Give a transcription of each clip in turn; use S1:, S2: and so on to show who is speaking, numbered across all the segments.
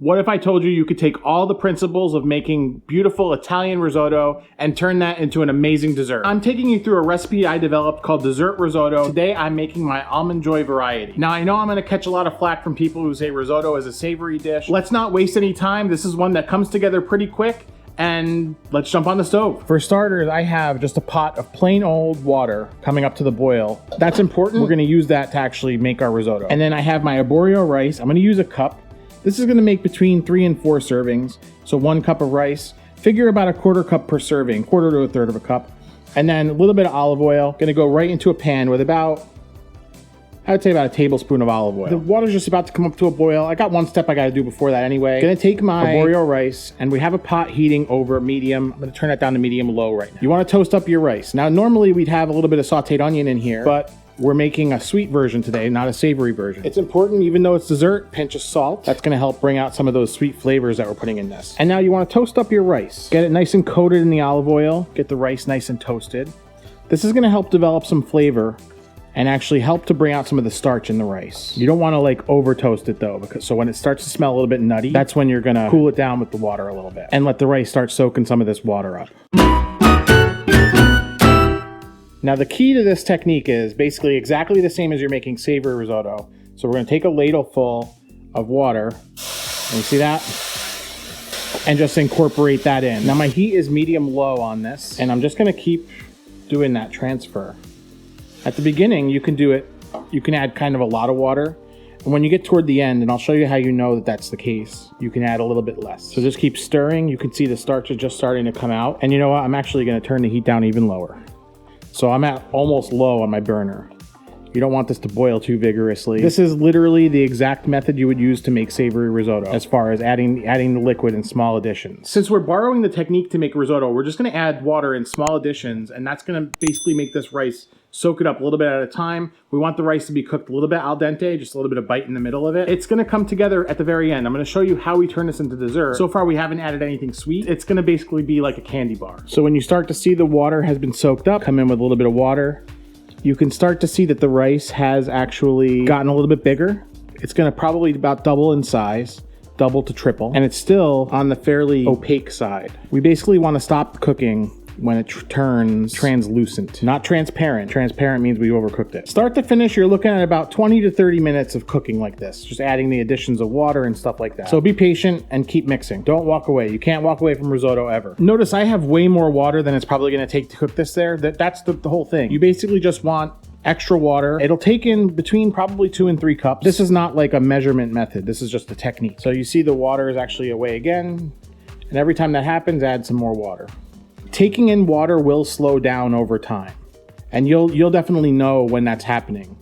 S1: What if I told you you could take all the principles of making beautiful Italian risotto and turn that into an amazing dessert? I'm taking you through a recipe I developed called dessert risotto. Today I'm making my Almond Joy variety. Now I know I'm gonna catch a lot of flack from people who say risotto is a savory dish. Let's not waste any time. This is one that comes together pretty quick, and let's jump on the stove. For starters, I have just a pot of plain old water coming up to the boil. That's important. We're gonna use that to actually make our risotto. And then I have my arborio rice. I'm gonna use a cup. This is gonna make between 3 and 4 servings. So 1 cup of rice, figure about a 1/4 cup per serving, 1/4 to 1/3 of a cup. And then a little bit of olive oil. Gonna go right into a pan with about, I would say about a tablespoon of olive oil. The water's just about to come up to a boil. I got one step I gotta do before that anyway. Gonna take my arborio rice, and we have a pot heating over medium. I'm gonna turn that down to medium low right now. You wanna toast up your rice. Now normally we'd have a little bit of sauteed onion in here, but we're making a sweet version today, not a savory version. It's important, even though it's dessert, pinch of salt. That's gonna help bring out some of those sweet flavors that we're putting in this. And now you wanna toast up your rice. Get it nice and coated in the olive oil. Get the rice nice and toasted. This is gonna help develop some flavor and actually help to bring out some of the starch in the rice. You don't wanna like over toast it though, because so when it starts to smell a little bit nutty, that's when you're gonna cool it down with the water a little bit and let the rice start soaking some of this water up. Now the key to this technique is basically exactly the same as you're making savory risotto. So we're gonna take a ladle full of water, and you see that? And just incorporate that in. Now my heat is medium low on this, and I'm just gonna keep doing that transfer. At the beginning, you can do it, you can add kind of a lot of water, and when you get toward the end, and I'll show you how you know that that's the case, you can add a little bit less. So just keep stirring. You can see the starch is just starting to come out, and you know what? I'm actually gonna turn the heat down even lower. So I'm at almost low on my burner. You don't want this to boil too vigorously. This is literally the exact method you would use to make savory risotto as far as adding the liquid in small additions. Since we're borrowing the technique to make risotto, we're just gonna add water in small additions, and that's gonna basically make this rice soak it up a little bit at a time. We want the rice to be cooked a little bit al dente, just a little bit of bite in the middle of it. It's gonna come together at the very end. I'm gonna show you how we turn this into dessert. So far we haven't added anything sweet. It's gonna basically be like a candy bar. So when you start to see the water has been soaked up, come in with a little bit of water. You can start to see that the rice has actually gotten a little bit bigger. It's gonna probably about double in size, double to triple, and it's still on the fairly opaque side. We basically wanna stop cooking when it turns translucent, not transparent. Transparent means we overcooked it. Start to finish, you're looking at about 20 to 30 minutes of cooking like this, just adding the additions of water and stuff like that. So be patient and keep mixing. Don't walk away. You can't walk away from risotto ever. Notice I have way more water than it's probably gonna take to cook this there. That's the whole thing. You basically just want extra water. It'll take in between probably 2 and 3 cups. This is not like a measurement method. This is just a technique. So you see the water is actually away again. And every time that happens, add some more water. Taking in water will slow down over time, and you'll definitely know when that's happening.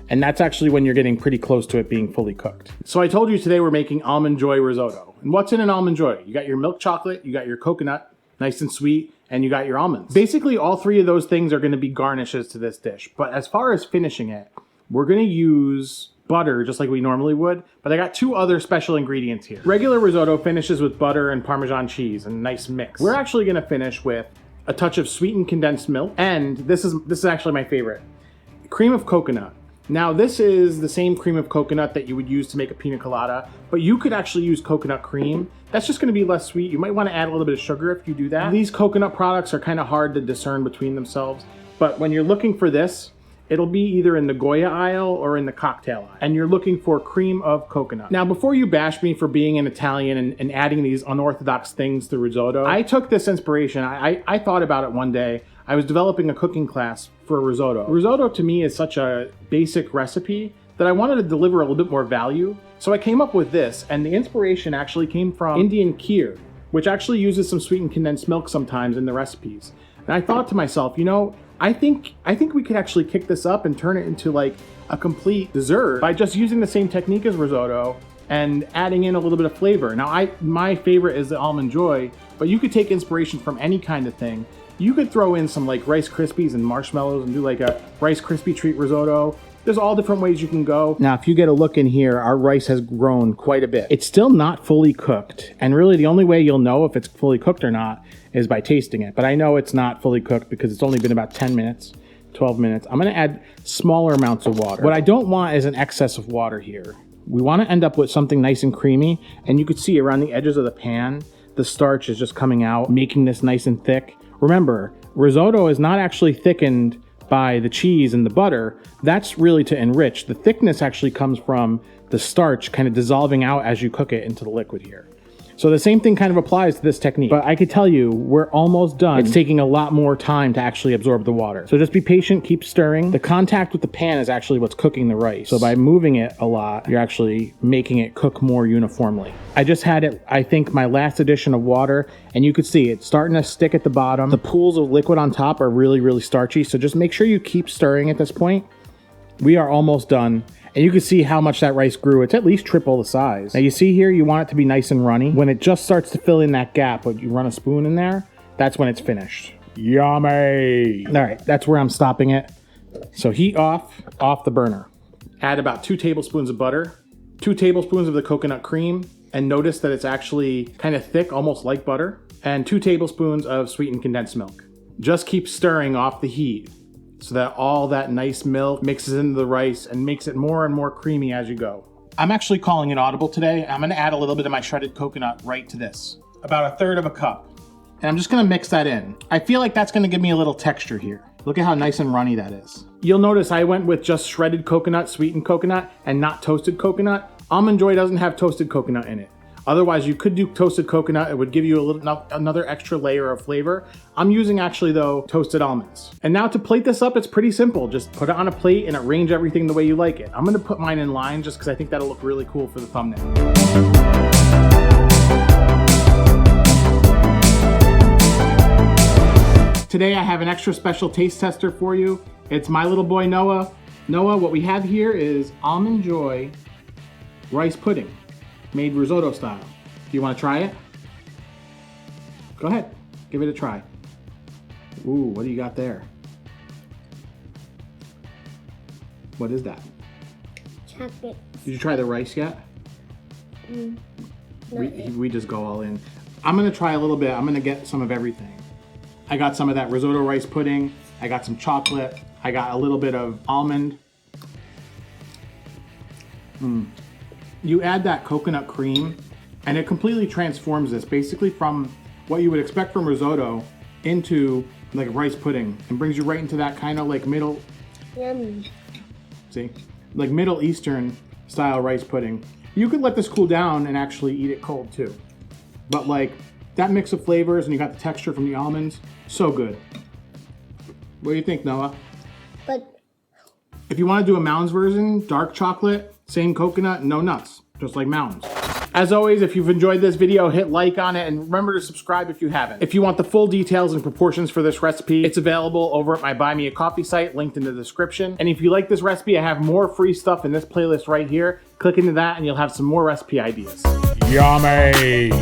S1: And that's actually when you're getting pretty close to it being fully cooked. So I told you today we're making Almond Joy risotto. And what's in an Almond Joy? You got your milk chocolate, you got your coconut, nice and sweet, and you got your almonds. Basically all 3 of those things are gonna be garnishes to this dish. But as far as finishing it, we're gonna use butter just like we normally would, but I got 2 other special ingredients here. Regular risotto finishes with butter and Parmesan cheese and a nice mix. We're actually gonna finish with a touch of sweetened condensed milk, and this is actually my favorite, cream of coconut. Now this is the same cream of coconut that you would use to make a pina colada, but you could actually use coconut cream. That's just gonna be less sweet. You might wanna add a little bit of sugar if you do that. These coconut products are kind of hard to discern between themselves, but when you're looking for this, it'll be either in the Goya aisle or in the cocktail aisle. And you're looking for cream of coconut. Now, before you bash me for being an Italian and adding these unorthodox things to risotto, I took this inspiration. I thought about it one day. I was developing a cooking class for risotto. Risotto to me is such a basic recipe that I wanted to deliver a little bit more value. So I came up with this, and the inspiration actually came from Indian kheer, which actually uses some sweetened condensed milk sometimes in the recipes. And I thought to myself, you know, I think we could actually kick this up and turn it into like a complete dessert by just using the same technique as risotto and adding in a little bit of flavor. Now my favorite is the Almond Joy, but you could take inspiration from any kind of thing. You could throw in some like Rice Krispies and marshmallows and do like a Rice Krispie treat risotto. There's all different ways you can go. Now, if you get a look in here, our rice has grown quite a bit. It's still not fully cooked. And really the only way you'll know if it's fully cooked or not is by tasting it. But I know it's not fully cooked because it's only been about 10 minutes, 12 minutes. I'm gonna add smaller amounts of water. What I don't want is an excess of water here. We want to end up with something nice and creamy, and you could see around the edges of the pan, the starch is just coming out, making this nice and thick. Remember, risotto is not actually thickened by the cheese and the butter. That's really to enrich. The thickness actually comes from the starch kind of dissolving out as you cook it into the liquid here. So the same thing kind of applies to this technique, but I could tell you we're almost done. It's taking a lot more time to actually absorb the water. So just be patient, keep stirring. The contact with the pan is actually what's cooking the rice. So by moving it a lot, you're actually making it cook more uniformly. I just had it, I think, my last addition of water, and you could see it's starting to stick at the bottom. The pools of liquid on top are really, really starchy. So just make sure you keep stirring at this point. We are almost done. And you can see how much that rice grew. It's at least triple the size. Now you see here, you want it to be nice and runny. When it just starts to fill in that gap, but you run a spoon in there, that's when it's finished. Yummy. All right, that's where I'm stopping it. So heat off the burner. Add about 2 tablespoons of butter, 2 tablespoons of the coconut cream, and notice that it's actually kind of thick, almost like butter, and 2 tablespoons of sweetened condensed milk. Just keep stirring off the heat, so that all that nice milk mixes into the rice and makes it more and more creamy as you go. I'm actually calling it audible today. I'm gonna add a little bit of my shredded coconut right to this, about 1/3 of a cup. And I'm just gonna mix that in. I feel like that's gonna give me a little texture here. Look at how nice and runny that is. You'll notice I went with just shredded coconut, sweetened coconut, and not toasted coconut. Almond Joy doesn't have toasted coconut in it. Otherwise, you could do toasted coconut. It would give you another extra layer of flavor. I'm using actually though, toasted almonds. And now to plate this up, it's pretty simple. Just put it on a plate and arrange everything the way you like it. I'm gonna put mine in line just because I think that'll look really cool for the thumbnail. Today I have an extra special taste tester for you. It's my little boy Noah. Noah, what we have here is Almond Joy rice pudding, made risotto style. Do you want to try it? Go ahead, give it a try. Ooh, what do you got there? What is that?
S2: Chocolate.
S1: Did you try the rice yet? We just go all in. I'm gonna try a little bit. I'm gonna get some of everything. I got some of that risotto rice pudding. I got some chocolate. I got a little bit of almond. You add that coconut cream and it completely transforms this basically from what you would expect from risotto into like rice pudding and brings you right into that kind of like Middle Eastern style rice pudding. You could let this cool down and actually eat it cold too. But like that mix of flavors and you got the texture from the almonds, so good. What do you think, Noah?
S2: But
S1: if you want to do a Mounds version, dark chocolate, same coconut, no nuts, just like Mounds. As always, if you've enjoyed this video, hit like on it and remember to subscribe if you haven't. If you want the full details and proportions for this recipe, it's available over at my Buy Me a Coffee site, linked in the description. And if you like this recipe, I have more free stuff in this playlist right here. Click into that and you'll have some more recipe ideas. Yummy!